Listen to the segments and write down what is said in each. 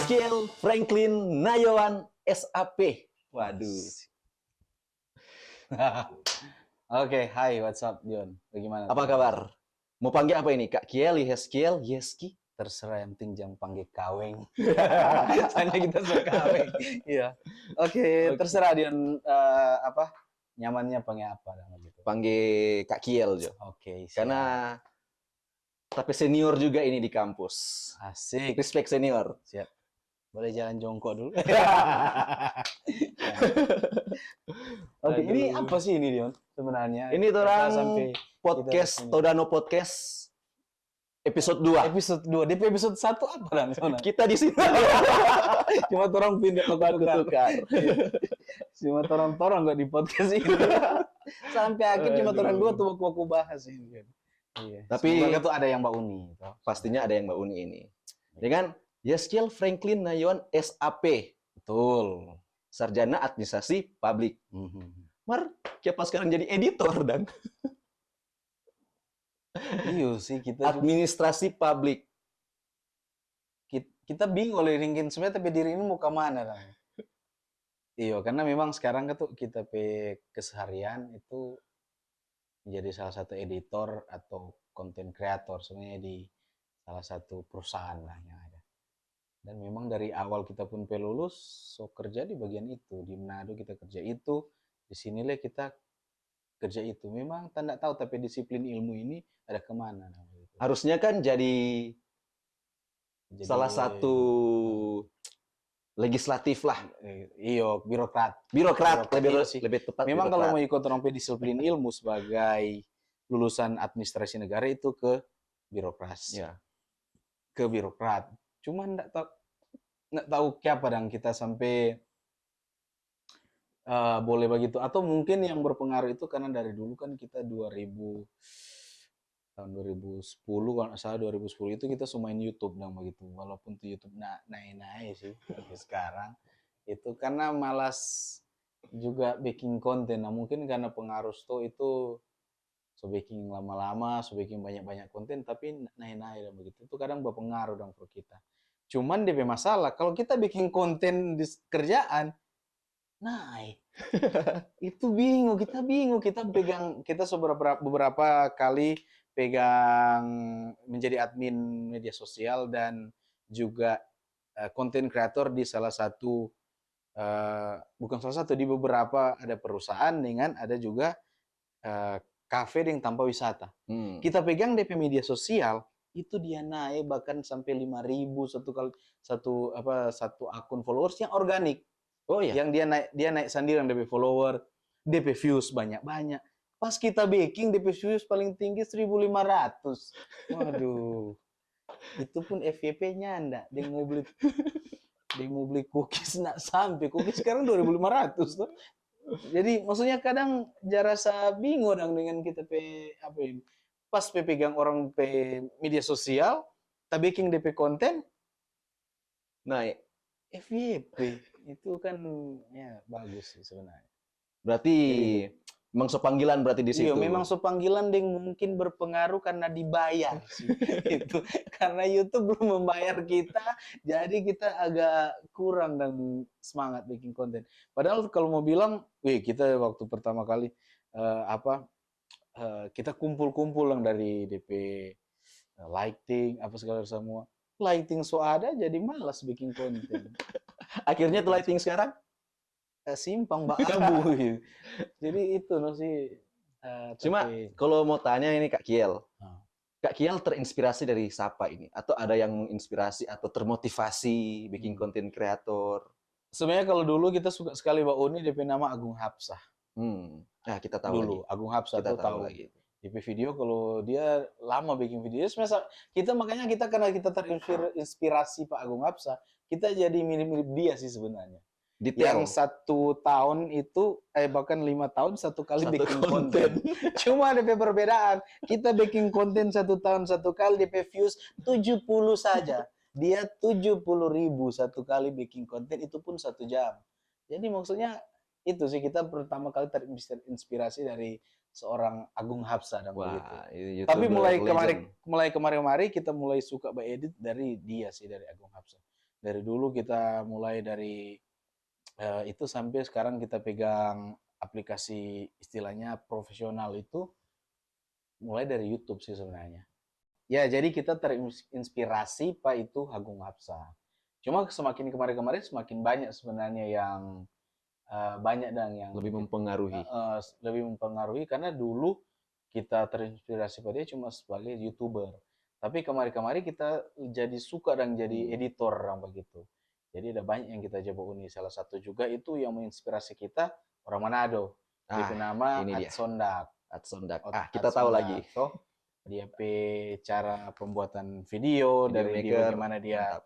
Yeskiel Franklin Nayawan SAP. Waduh. Oke, hai, what's up, John? Bagaimana? Apa kabar? Mau panggil apa ini? Kak Kiel, Yeskiel, Yeski? Terserah, yang penting jangan panggil kaweng. Soalnya kita suka kaweng. Iya. Oke, terserah Dion, apa nyamannya panggil apa gitu. Panggil Kak Kiel, Jo. Oke, siap. Karena tapi senior juga ini di kampus. Asik. Respect senior. Siap. Boleh jalan jongkok dulu. Oke, ini apa sih ini, Dion? Sebenarnya ini orang sampai podcast Todano Podcast episode 2. Episode 2. Di episode 1 apa dan Sona? Kita di sini. Cuma orang pindah tukar. Cuma orang nggak di podcast ini. Sampai akhir cuma orang dua tuh aku bahas ini kan. Iya. Tapi semoga tuh ada yang Mbak Uni. Pastinya ada yang Mbak Uni ini. Dengan Yeskiel Franklin Nayawan SAP. Betul. Sarjana Administrasi Publik. Mar, siapa sekarang jadi editor dan? Iya sih kita administrasi publik. Kita bingung oleh ringkin sebenarnya tapi diri ini mau kemana lah. Iya, karena memang sekarang tuh kita keseharian itu menjadi salah satu editor atau content creator sebenarnya di salah satu perusahaan lah yang ada. Dan memang dari awal kita pun lulus, so kerja di bagian itu. Di Manado kita kerja itu, di sinilah kita kerja itu. Memang tanda tahu, tapi disiplin ilmu ini ada kemana. Harusnya kan jadi salah satu legislatif lah. Iyo, birokrat. Lebih tepat. Memang kalau mau ikut rompe disiplin ilmu sebagai lulusan administrasi negara itu ke birokrasi. Ya. Ke birokrat. Cuma nggak tahu siapa dan kita sampai boleh begitu. Atau mungkin yang berpengaruh itu karena dari dulu kan kita tahun 2010 kalau nggak salah 2010 itu kita sumain YouTube dan begitu. Walaupun tuh YouTube naik sih tapi sekarang itu karena malas juga bikin konten. Nah mungkin karena pengaruh itu so bikin lama-lama, so bikin banyak-banyak konten tapi naik dan begitu. Itu kadang berpengaruh dong untuk kita. Cuman DP masalah kalau kita bikin konten di kerjaan naik. Itu bingung, kita pegang, kita beberapa kali pegang menjadi admin media sosial dan juga konten kreator di salah satu bukan salah satu, di beberapa ada perusahaan dengan ada juga kafe yang tanpa wisata. Kita pegang DP media sosial itu dia naik bahkan sampai 5.000 satu akun followers yang organik. Oh iya. Yang dia naik sendiri yang DP follower, DP views banyak-banyak. Pas kita baking DP views paling tinggi 1.500. Waduh. Itu pun FYP-nya enggak. Dia mau beli cookies enggak sampai. Cookies sekarang 2.500 tuh. Jadi maksudnya kadang jarasa bingung dengan kita pas pegang orang media sosial, kita bikin DP konten naik. FYP itu kan ya bagus sih sebenarnya. Berarti memang sepanggilan berarti di situ. Iya, memang sepanggilan yang mungkin berpengaruh karena dibayar sih. Itu karena YouTube belum membayar kita, jadi kita agak kurang dan semangat bikin konten. Padahal kalau mau bilang, kita waktu pertama kali kita kumpul-kumpul yang dari DP lighting apa segala semua. Lighting so ada jadi malas bikin konten. Akhirnya lighting sekarang simpang Mbak Abu. Jadi itu sih. Cuma kalau mau tanya ini Kak Kiel. Kak Kiel terinspirasi dari siapa ini? Atau ada yang menginspirasi atau termotivasi bikin konten kreator? Sebenarnya kalau dulu kita suka sekali Mbak Uni DP nama Agung Hapsah. Nah, kita tahu dulu lagi. Agung Hapsah kita tahu lagi. DP video kalau dia lama bikin video, karena kita terinspirasi Pak Agung Hapsah, kita jadi mirip-mirip dia sih sebenarnya. Detail. Yang 1 tahun itu, bahkan 5 tahun 1 kali bikin konten. Cuma ada perbedaan. Kita bikin konten 1 tahun 1 kali, DP views 70 saja. Dia 70.000 1 kali bikin konten, itu pun 1 jam. Jadi maksudnya itu sih kita pertama kali terinspirasi dari seorang Agung Hapsah dan begitu. Tapi mulai kemarin kita mulai suka edit dari dia sih, dari Agung Hapsah. Dari dulu kita mulai dari itu sampai sekarang kita pegang aplikasi istilahnya profesional itu mulai dari YouTube sih sebenarnya. Ya, jadi kita terinspirasi Pak itu Agung Hapsa. Cuma semakin kemarin-kemarin semakin banyak sebenarnya yang banyak dan yang Lebih mempengaruhi. lebih mempengaruhi karena dulu kita terinspirasi pada dia cuma sebagai YouTuber. Tapi kemarin-kemarin kita jadi suka dan jadi editor orang begitu. Jadi ada banyak yang kita coba uni. Salah satu juga itu yang menginspirasi kita orang Manado. Dia nama ini dia. Atsondak. Atsondak. Kita tahu lagi. Toh, dia cara pembuatan video dari dia bagaimana dia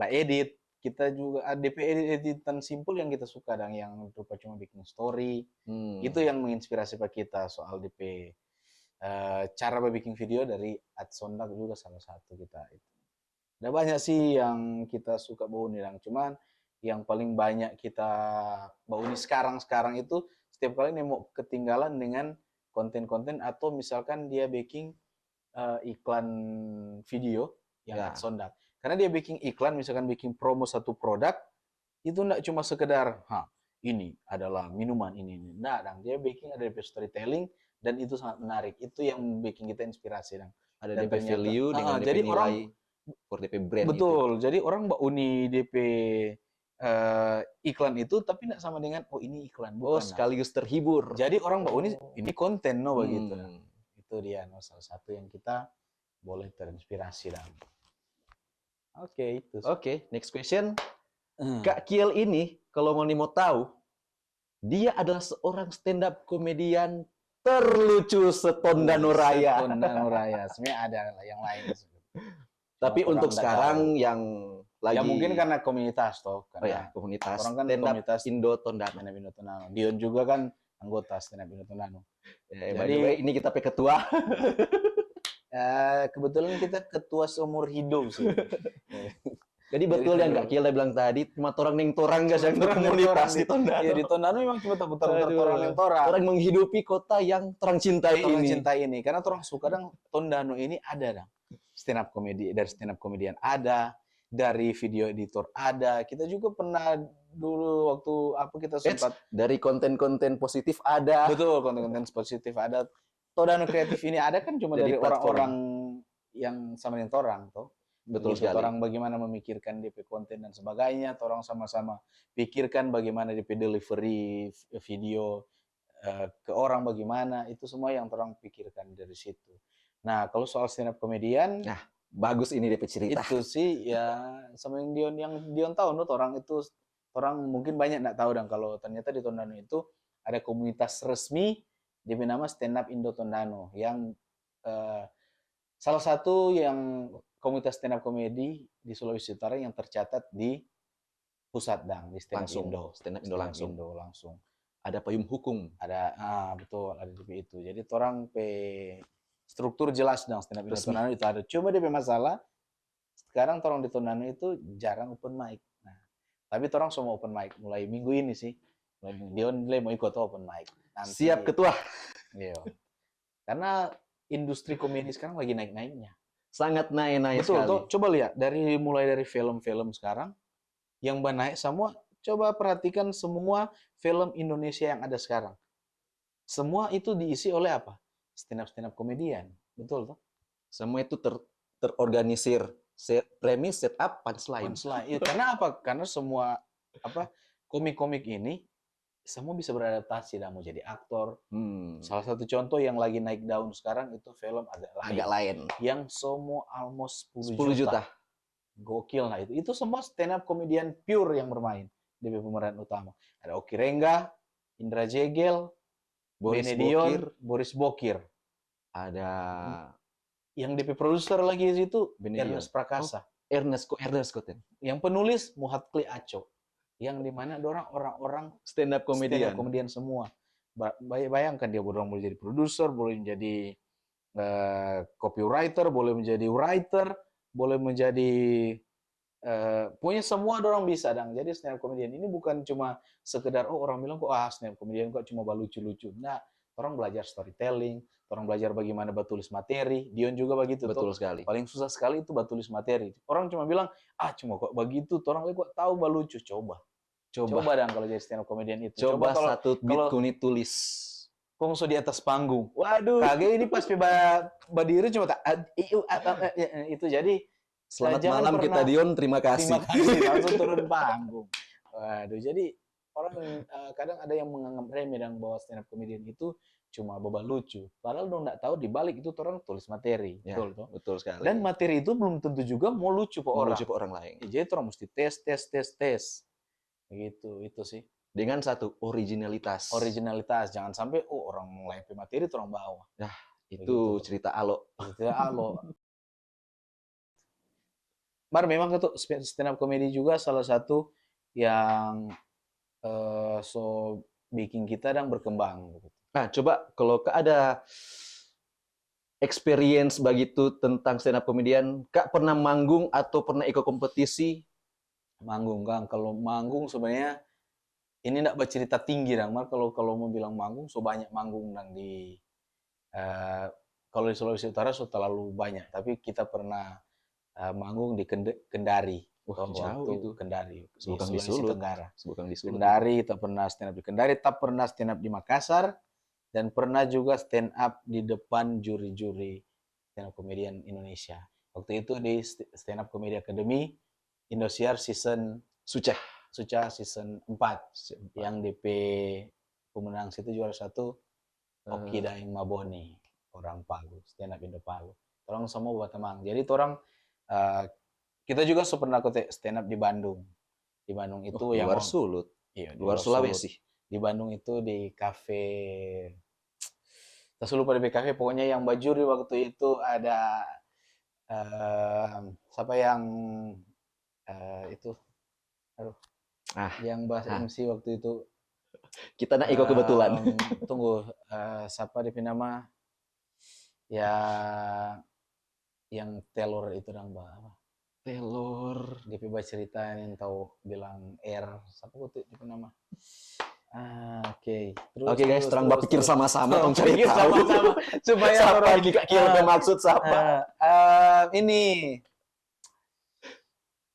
edit. Kita juga DP editan simpel yang kita suka dan yang berupa cuma bikin story. Itu yang menginspirasi pak kita soal DP cara bikin video dari Atsondak juga salah satu kita itu. Ada banyak sih yang kita suka bauni dan cuman yang paling banyak kita bauni sekarang itu setiap kali nemu ketinggalan dengan konten-konten atau misalkan dia bikin iklan video yang Atsondak. Karena dia bikin iklan, misalkan bikin promo satu produk, itu enggak cuma sekedar, ini adalah minuman ini. Enggak, dan dia bikin ada storytelling, dan itu sangat menarik. Itu yang bikin kita inspirasi. Ada DP value dengan DP jadi nilai orang, for DP brand betul, itu. Jadi orang mbak uni DP iklan itu, tapi enggak sama dengan, oh ini iklan. Bukan, sekaligus terhibur. Jadi orang mbak uni, ini konten, begitu. Itu dia, salah satu yang kita boleh terinspirasi. Oke, next question. Kak Kiel ini, kalau mau tahu, dia adalah seorang stand up komedian terlucu setondano raya. Setondano raya, sebenarnya ada yang lain. Tapi untuk sekarang yang lagi... Ya mungkin karena komunitas toh. Komunitas. Orang kan stand up komunitas Indo Tondano. Dion juga kan anggota stand up Indo Tondano. Jadi ini kita ketua. Kebetulan kita ketua seumur hidup sih. Jadi betul yang Kak Kiel bilang tadi, cuma orang neng torang guys yang komunitas di Tondano. Iya, di Tondano memang cuma putar-putar orang neng torang. Orang menghidupi kota yang terang cintai ini. Karena orang suka dong Tondano ini ada dong. Stand up komedi, dari stand up komedian ada, dari video editor ada. Kita juga pernah dulu waktu kita sempat dari konten-konten positif ada. Betul, konten-konten positif ada. Tondano kreatif ini ada kan cuma dari orang-orang yang sama dengan orang toh. Betul sekali. Orang bagaimana memikirkan DP konten dan sebagainya, orang sama-sama pikirkan bagaimana DP delivery video ke orang bagaimana, itu semua yang orang pikirkan dari situ. Nah, kalau soal stand up komedian, bagus ini DP cerita. Itu sih ya sama yang Dion tahu orang itu orang mungkin banyak enggak tahu dan kalau ternyata di Tondano itu ada komunitas resmi DP nama Stand Up Indo Tondano yang salah satu yang komunitas stand up komedi di Sulawesi Utara yang tercatat di pusat di Stand Up Indo. Stand Up Indo langsung. Ada payung hukum. Ada betul ada DP itu. Jadi orang struktur jelas Stand Up Indo Tondano itu ada. Cuma DP masalah sekarang orang di Tondano itu jarang open mic. Nah, tapi orang semua open mic mulai minggu ini sih. Dia mau ikut open mic. Nanti, siap ketua. Iya. Karena industri komedi sekarang lagi naik-naiknya. Sangat naik-naik sekali. Betul. Coba lihat mulai dari film-film sekarang yang naik semua. Coba perhatikan semua film Indonesia yang ada sekarang. Semua itu diisi oleh apa? Stand up komedian. Betul toh? Semua itu terorganisir. Premis, setup, punchline. Ya, karena apa? Karena semua komik-komik ini semua bisa beradaptasi dan mau jadi aktor. Salah satu contoh yang lagi naik daun sekarang itu film agak lain. Yang semua almost 10 juta. Gokil lah itu. Itu semua stand up komedian pure yang bermain di pemeran utama. Ada Oki Rengga, Indra Jegel, Boris Bokir. Ada yang DP produser lagi di situ Ernest Prakasa. Ernest Yang penulis Muhatkli Aco. Yang dimana ada orang-orang stand up komedian semua. Bayangkan dia boleh jadi produser, boleh menjadi copywriter, boleh menjadi writer, boleh menjadi punya semua orang bisa dong. Jadi stand up komedian ini bukan cuma sekedar orang bilang kok stand up komedian kok cuma lucu-lucu. Nah, Orang belajar storytelling, orang belajar bagaimana batulis materi. Dion juga begitu. Betul sekali. Paling susah sekali itu batulis materi. Orang cuma bilang, cuma kok begitu. Orang kok tahu lucu. Coba dong kalau jadi stand up comedian itu. Coba kalau satu beat kunit tulis. Kongso di atas panggung. Waduh. Kage ini pas berdiri cuma itu jadi. Selamat malam kita Dion, terima kasih. Terima kasih langsung turun panggung. Waduh, jadi orang kadang ada yang menganggap remeh dan bahwa stand up comedian itu cuma bobal lucu. Padahal dong nggak tahu di balik itu orang tulis materi. Ya, betul toh? Betul sekali. Dan materi itu belum tentu juga mau lucu ke orang. Lucu ke orang lain. Jadi orang mesti tes. Begitu, itu sih. Dengan satu originalitas. Originalitas, jangan sampai orang mulai materi orang bawa. Nah, itu begitu. Cerita alo. Cerita alo. Mar memang itu stand up comedy juga salah satu yang so bikin kita dan berkembang. Nah, coba kalau Kak ada experience begitu tentang stand up comedian, Kak pernah manggung atau pernah ikut kompetisi? Manggung, Kang. Kalau manggung sebenarnya ini enggak bercerita tinggi, Dang. Mar kalau mau bilang manggung, so banyak manggung Dang di kalau di Sulawesi Utara so terlalu banyak, tapi kita pernah manggung di Kendari. Jauh itu. Kendari. Bukan di Sulawesi Sulut. Tenggara. Bukan di Sulut. Kendari, tak pernah stand up di Kendari, tak pernah stand up di Makassar, dan pernah juga stand up di depan juri-juri stand up comedian Indonesia. Waktu itu di Stand Up Comedy Academy, Indosiar season Suca season 4. Yang DP pemenang situ juara 1, Oki Daeng Maboni, orang Palu, stand up Indo Palu. Orang semua buat teman. Jadi orang kita juga pernah stand up di Bandung. Di Bandung itu yang luar Sulut. Iya, luar Sulawesi. Di Bandung itu di kafe, saya lupa di kafe, pokoknya yang bajuri waktu itu ada siapa yang itu, yang bahas MC waktu itu. Kita nak ikut kebetulan. Tunggu, siapa DP nama? Ya, yang Taylor itu dong, apa? Taylor. DP baca cerita yang tahu bilang siapa waktu itu nama? Oke. Oke guys, terang berpikir sama-sama, tolong cari tahu. Sama-sama supaya siapa ini Kak Kiel maksud siapa? Ini.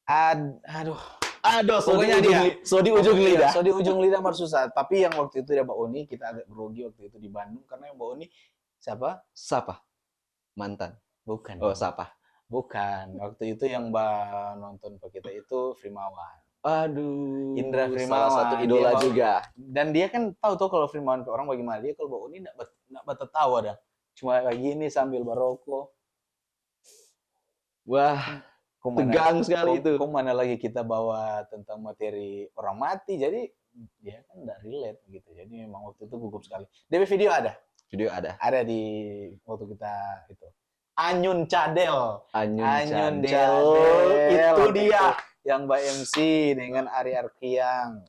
Aduh, so di ujung lidah. So di ujung lidah mar susah. Tapi yang waktu itu ada Mbak Oni, kita agak grogi waktu itu di Bandung karena Mbak Oni siapa? Mantan. Bukan. Oh, siapa? Bukan. Waktu itu yang Mbak nonton ke kita itu Frimawan. Aduh, Indra Frimawan, salah satu idola juga. Dan dia kan tahu tuh kalau Frimawan ke orang bagaimana. Dia kalau Mbak Oni enggak tertawa dah. Cuma kayak gini sambil baroko. Wah, tegang sekali itu. Kok mana lagi kita bawa tentang materi orang mati, jadi dia kan enggak relate gitu. Jadi memang waktu itu gugup sekali. DP video ada? Video ada. Ada di waktu kita itu. Anyun Cadel. Anyun Cadel. Itu dia. Yang Mbak MC dengan Ari Arkiang.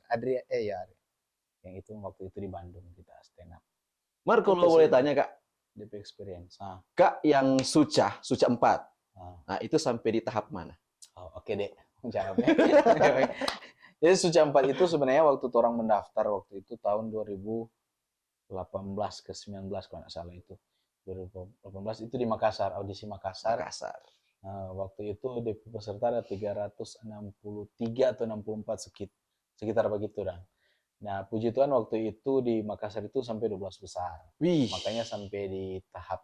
Yang itu waktu itu di Bandung kita stand up. Mar, kalau boleh tanya Kak. DP experience. Kak yang Suca 4. Nah, itu sampai di tahap mana? Oke deh. Jawabnya. Jadi Suca 4 itu sebenarnya waktu orang mendaftar waktu itu tahun 2018 ke 19 kalau nggak salah itu. 2018 itu di Makassar, audisi Makassar. Waktu itu DP peserta ada 363 atau 64 sekitar begitu dan. Nah, puji Tuhan waktu itu di Makassar itu sampai 12 besar. Wih. Makanya sampai di tahap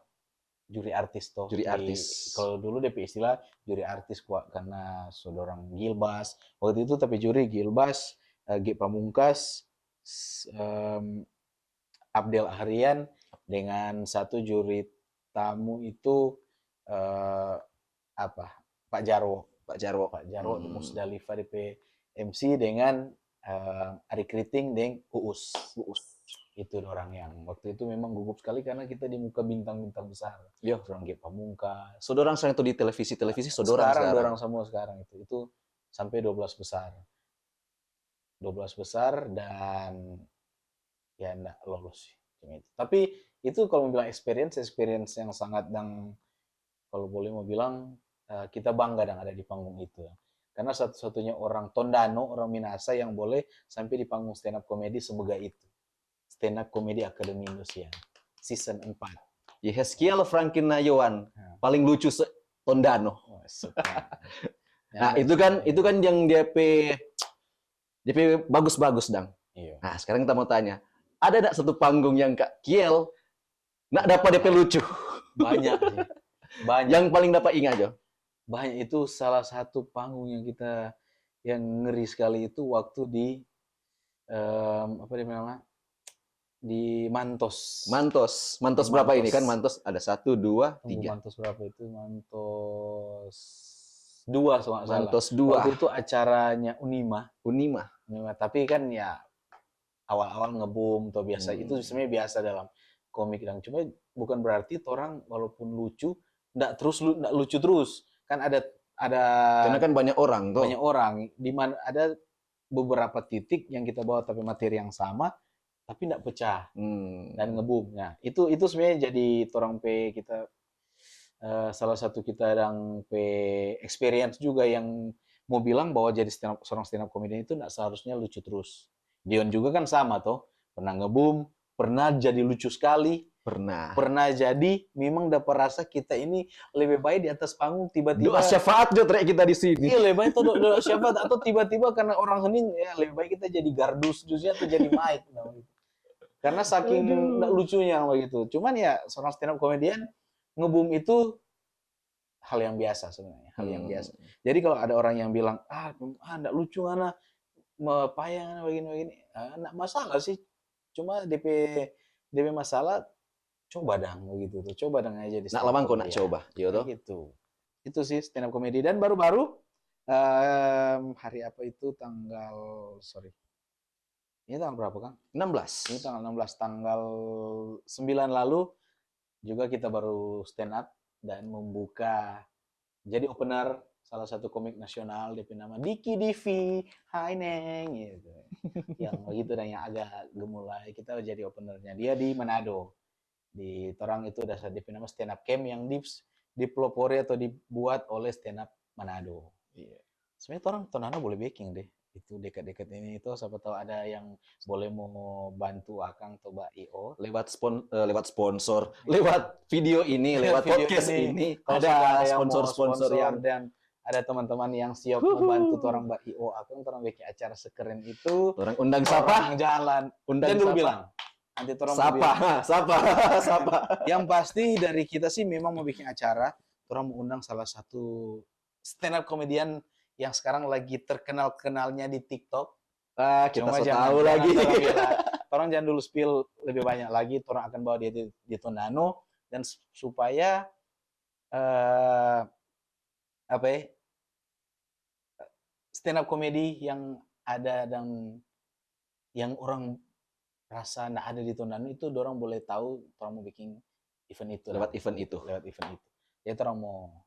juri artis toh. Juri artis. Kalau dulu DP istilah juri artis kuat karena saudara Gilbas. Waktu itu tapi juri Gilbas, G Pamungkas, Abdel Ahrian dengan satu juri tamu itu Pak Jarwo Musdalifah DP MC dengan Ari Kriting dan Uus. Itu orang yang waktu itu memang gugup sekali karena kita di muka bintang-bintang besar. Iya, orang G Pamungkas. Saudara sekarang itu di televisi sekarang. Orang semua sekarang itu sampai 12 besar. 12 besar dan ya enggak lolos sih. Tapi itu kalau bilang experience yang sangat dan kalau boleh mau bilang kita bangga dan ada di panggung itu. Karena satu-satunya orang Tondano, orang Minahasa yang boleh sampai di panggung stand up comedy sebagai itu. Stand up Comedy Academy Indonesia. season 4. Yehezkiel Frankinayoan Nah. paling lucu Tondano. Oh, suka. Nah, Ya, itu kan yang DP bagus-bagus, Dang. iya. Nah, sekarang kita mau tanya, ada enggak satu panggung yang Kak Kiel enggak dapat DP lucu? Banyak sih. Banyak. Yang paling dapat ingat, Jo? Banyak, itu salah satu panggung yang ngeri sekali itu waktu di apa dia namanya? Di Mantos. Mantos berapa ini kan? Mantos ada 1, 2, 3. Mantos berapa itu? Mantos 2 kalau nggak salah. Mantos 2. Waktu itu acaranya Unima. Unima. Tapi kan ya awal-awal ngebum atau biasa. Itu sebenarnya biasa dalam komik, dan cuma bukan berarti orang walaupun lucu nggak lucu terus. Kan ada Karena kan banyak orang tuh. Banyak orang, di mana ada beberapa titik yang kita bawa tapi materi yang sama tapi tidak pecah dan ngebum. Nah, itu sebenarnya jadi torang kita salah satu kita yang experience juga, yang mau bilang bahwa jadi seorang stand up comedian itu tidak seharusnya lucu terus. Dion juga kan sama toh, pernah ngebum, pernah jadi lucu sekali, pernah jadi memang dapat rasa kita ini lebih baik di atas panggung, tiba-tiba doa syafaat jo kita di sini. Iya, lebih baik itu doa syafaat, atau tiba-tiba karena orang hening ya lebih baik kita jadi gardus jusnya atau jadi mic gitu. Karena saking lucunya begitu. Cuman ya seorang stand up comedian ngebum itu hal yang biasa sebenarnya, hal yang biasa. Jadi kalau ada orang yang bilang enggak lucu ana payah begini, enggak masalah sih. Cuma DP masalah coba dong begitu tuh. Coba dong aja di nak lamang kok nak coba. Yo toh. Gitu. Itu sih stand up comedy. Dan baru-baru hari apa itu ini tanggal berapa, Kang? 16. Ini tanggal 16, tanggal 9 lalu juga kita baru stand up dan membuka jadi opener salah satu komik nasional, DP nama Diki Divi, hai Neng gitu. Yang begitu dan yang agak gemulai, kita jadi openernya. Dia di Manado. Di Torang itu ada DP nama stand up camp yang dipelopori atau dibuat oleh stand up Manado. Iya. Sebenarnya orang Tonano boleh backing deh. Itu dekat-dekat ini itu siapa tahu ada yang boleh mau bantu Akang atau Mbak IO lewat sponsor, lewat video ini, lewat video podcast ini. Ada sponsor yang dan ada teman-teman yang siap membantu orang Mbak IO Akang, orang bikin acara sekeren itu. Orang undang siapa? Orang jalan. Undang dulu siapa? Bilang. Nanti orang Siapa? Yang pasti dari kita sih memang mau bikin acara, orang mau undang salah satu stand up comedian yang sekarang lagi terkenal-kenalnya di TikTok. Kita so tahu lagi. Orang jangan dulu spill lebih banyak lagi. Orang akan bawa dia di Tondano dan supaya stand up comedy yang ada dan yang orang rasa nggak ada di Tondano itu, orang boleh tahu orang mau bikin event itu lewat event itu. Jadi orang mau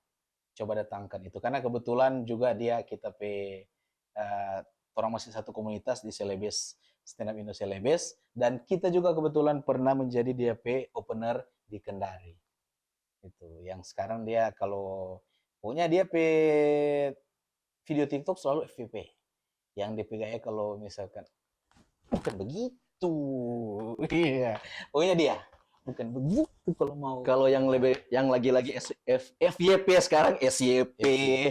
coba datangkan itu karena kebetulan juga dia orang masih satu komunitas di Celebes, Stand Up Indo Celebes, dan kita juga kebetulan pernah menjadi DP opener di Kendari. Itu yang sekarang dia kalau pokoknya dia video TikTok selalu FVP. Yang DP gaya kalau misalkan bukan begitu. Iya. Pokoknya dia bukan begitu kalau mau. Kalau yang lagi FYP sekarang SYP.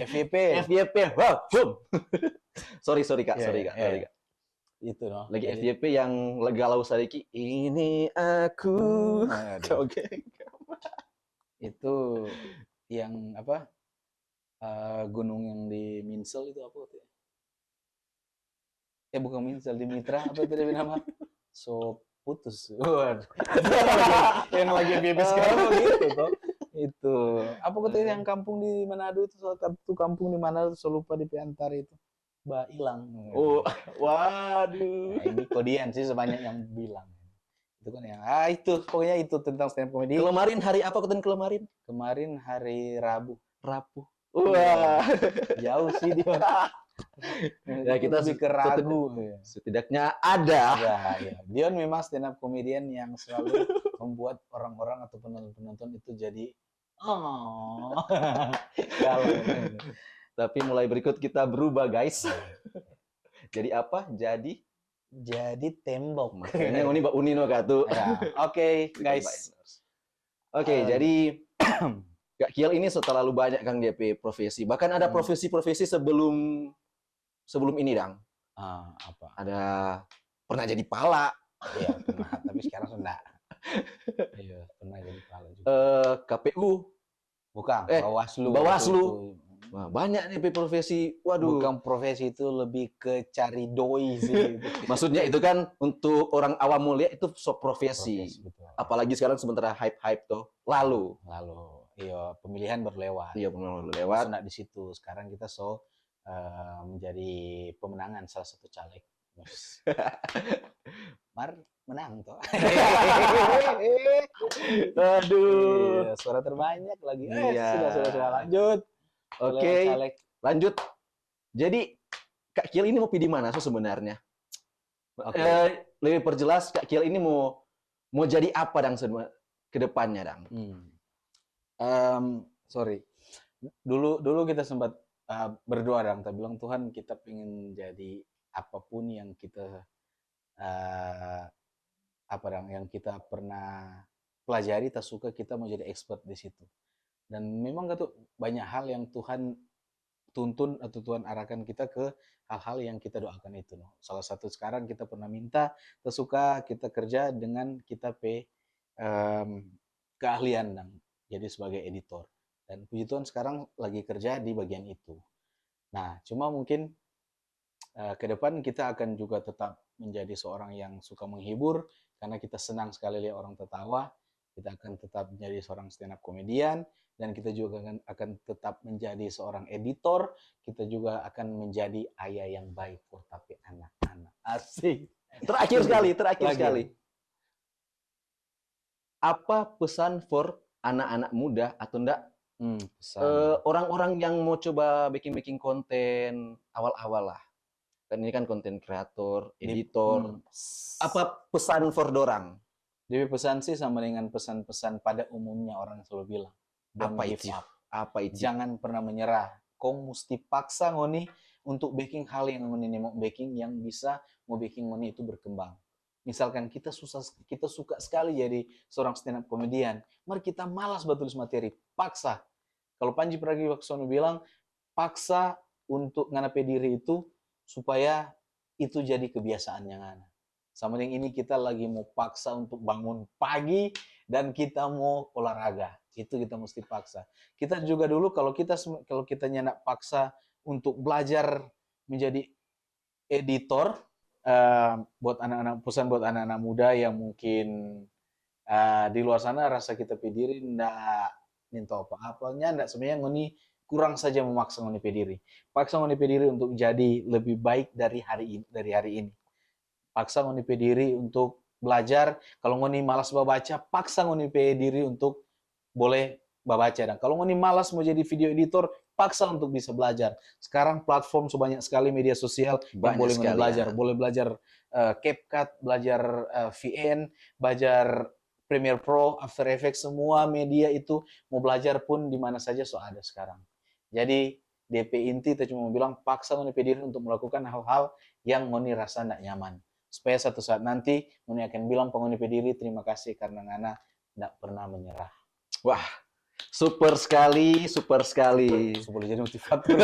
FYP. Wow. sorry Kak. Itu no. Lagi FYP yang galau sadiki. Ini aku. Oke. Itu yang apa? Gunung yang di Minsel itu apa tuh? Bukan Minsel, di Mitra apa itu dia nama? So putus. Yang lagi bebas sekarang begitu toh. Itu. Apa kata yang kampung di Manado itu, salah satu kampung di Manado, saya lupa di Piantar itu. Mbak Ilang. Oh, waduh. Nah, ini kodian sih sebanyak yang bilang. Itu kan yang itu pokoknya itu tentang stand up comedy. Kemarin hari apa kemarin? Kemarin hari Rabu. Wah, jauh sih dia. Ya kita lebih ke Ragu. Setidaknya ada. Ya. Dion memang stand up comedian yang selalu membuat orang-orang atau penonton itu jadi Tapi mulai berikut kita berubah, guys. Jadi apa? Jadi jadi tembok. Makanya ini Mbak Uni no katu. Ya, oke, guys. Oke, jadi Kak Kiel ini terlalu banyak Kang DP profesi. Bahkan ada profesi-profesi sebelum ini, Dang. Apa? Ada pernah jadi pala. Iya, pernah, tapi sekarang sudah. Iya, pernah jadi pala juga. KPU. Bukan, Bawaslu. Bawaslu. Wah, banyak nih profesi. Waduh. Bukan profesi, itu lebih ke cari doi sih. Maksudnya itu kan untuk orang awam mulia itu profesi. Betul. Apalagi sekarang sementara hype-hype tuh. Lalu. Iya, pemilihan berlewat. Iya, pemilihan berlewat. Sudah di situ. Sekarang kita menjadi pemenangan salah satu caleg. Mar menang toh. Aduh. Iya, suara terbanyak lagi. Iya. Sudah lanjut. Oke, lanjut. Jadi Kak Kiel ini mau pilih mana sebenarnya? Lebih perjelas Kak Kiel ini mau jadi apa Dang ke depannya, Dang? Sorry. Dulu kita sempat berdoa, Dang. Kita bilang Tuhan, kita pengen jadi apapun yang kita yang kita pernah pelajari, tak suka, kita mau jadi expert di situ. Dan memang tuh banyak hal yang Tuhan tuntun atau Tuhan arahkan kita ke hal-hal yang kita doakan itu. Salah satu sekarang kita pernah minta, tak suka kita kerja dengan kita keahlian, Dang. Jadi sebagai editor. Dan puji Tuhan sekarang lagi kerja di bagian itu. Nah, cuma mungkin ke depan kita akan juga tetap menjadi seorang yang suka menghibur, karena kita senang sekali lihat orang tertawa. Kita akan tetap menjadi seorang stand up komedian, dan kita juga akan tetap menjadi seorang editor. Kita juga akan menjadi ayah yang baik for tapi anak-anak. Asik. Terakhir sekali. Apa pesan for anak-anak muda atau enggak orang-orang yang mau coba bikin konten awal-awal lah? Kan ini kan konten kreator, editor. Apa pesan for dorang? Jadi pesan sih sama dengan pesan-pesan pada umumnya orang selalu bilang. Apa itu? Jangan pernah menyerah. Kau mesti paksa ngoni untuk baking hal yang ngoni mau baking, yang bisa mau baking ngoni itu berkembang. Misalkan kita suka sekali jadi seorang stand up komedian, mari kita malas tulis materi, paksa. Kalau Panji Pragiwaksono bilang, paksa untuk nganape diri itu supaya itu jadi kebiasaan yang ngana. Sama dengan ini kita lagi mau paksa untuk bangun pagi dan kita mau olahraga. Itu kita mesti paksa. Kita juga dulu kalau kita nyendak paksa untuk belajar menjadi editor, buat pesan buat anak-anak muda yang mungkin di luar sana rasa kita pediri ndak minta apa-apanya, ndak sebenarnya ngoni kurang saja memaksa ngoni pediri. Paksa ngoni pediri untuk jadi lebih baik dari hari ini. Paksa ngoni pediri untuk belajar. Kalau ngoni malas baca, paksa ngoni pediri untuk boleh baca. Dan kalau ngoni malas mau jadi video editor, paksa untuk bisa belajar. Sekarang platform sebanyak sekali media sosial yang boleh ngoni belajar. Boleh belajar CapCut, belajar VN, belajar Premiere Pro, After Effects, semua media itu mau belajar pun di mana saja ada sekarang. Jadi DP inti kita cuma bilang paksa ngoni pediri untuk melakukan hal-hal yang ngoni rasa tidak nyaman. Supaya satu saat nanti ngoni akan bilang penghuni pediri terima kasih karena ngana tidak pernah menyerah. Wah, super sekali. Boleh jadi motivator.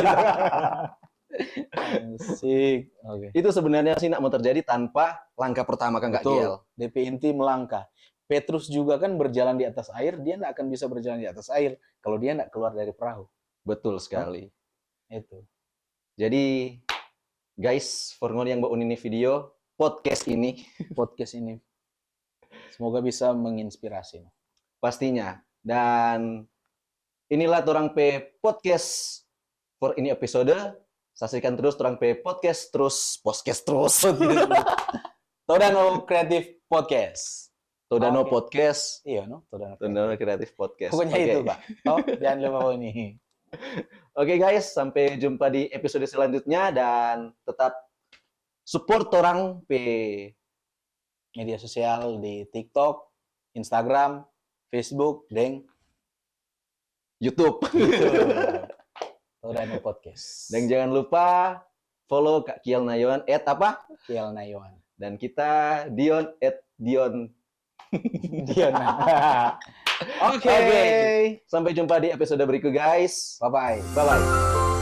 Asik. Okay. Itu sebenarnya sih nak mau terjadi tanpa langkah pertama kan Kak Kiel. DP inti melangkah. Petrus juga kan berjalan di atas air, dia tidak akan bisa berjalan di atas air kalau dia tidak keluar dari perahu. Betul sekali. Itu. Jadi guys, for yang Mbak Uni ini video, podcast ini semoga bisa menginspirasi. Pastinya. Dan inilah Torang P Podcast for ini episode. Saksikan terus Torang P Podcast terus. Todano Creative Podcast. Todano Podcast. Iya, no? Todano Creative Podcast. Pokoknya itu, Pak. Jangan lupa ini. Oke guys, sampai jumpa di episode selanjutnya dan tetap support Torang P media sosial di TikTok, Instagram, Facebook, dan YouTube. Todano Podcast. Dan jangan lupa follow Kak Kiel Nayawan @apa? Kiel Nayawan. Dan kita Dion. Diona. Oke. Sampai jumpa di episode berikut guys. Bye bye. Bye bye.